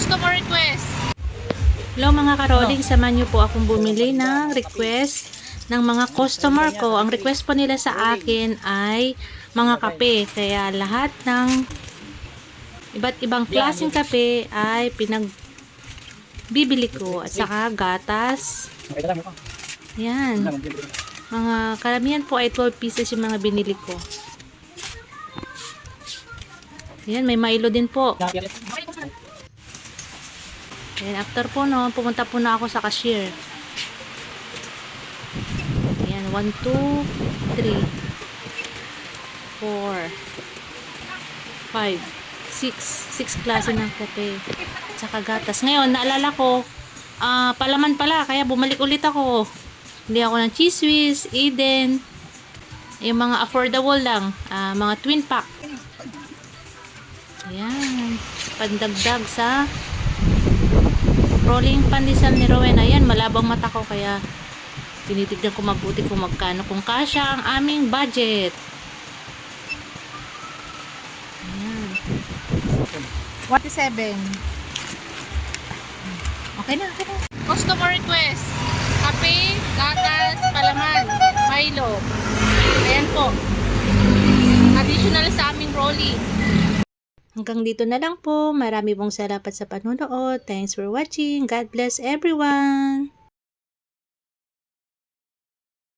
Customer request. Hello mga karoling, samahan niyo po akong bumili ng request ng mga customer ko. Ang request po nila sa akin ay mga kape. Kaya lahat ng iba't ibang klaseng kape ay pinagbibili ko. At saka gatas. Yan. Mga karamihan po ay 12 pieces yung mga binili ko. Yan, may Milo din po. Ayan, after po no, pumunta po na ako sa cashier. Ayan, 1, 2, 3, 4, 5, 6 klase ng kape. Tsaka gatas. Ngayon, naalala ko, palaman pala, kaya bumalik ulit ako. Hindi ako ng Cheese Whiz, Eden, yung mga affordable lang, mga twin pack. Ayan, pandagdag sa rolling pandesal ni Rowena. Ayan, malabang mata ko kaya tinitignan ko mabuti kung magkano, kung kasya ang aming budget. Ayan. 47. Okay na. Customer request. Kape, gatas, palaman, Milo. Ayan po. Additional sa aming rolling. Hanggang dito na lang po. Marami pong salamat sa panonood. Thanks for watching. God bless everyone.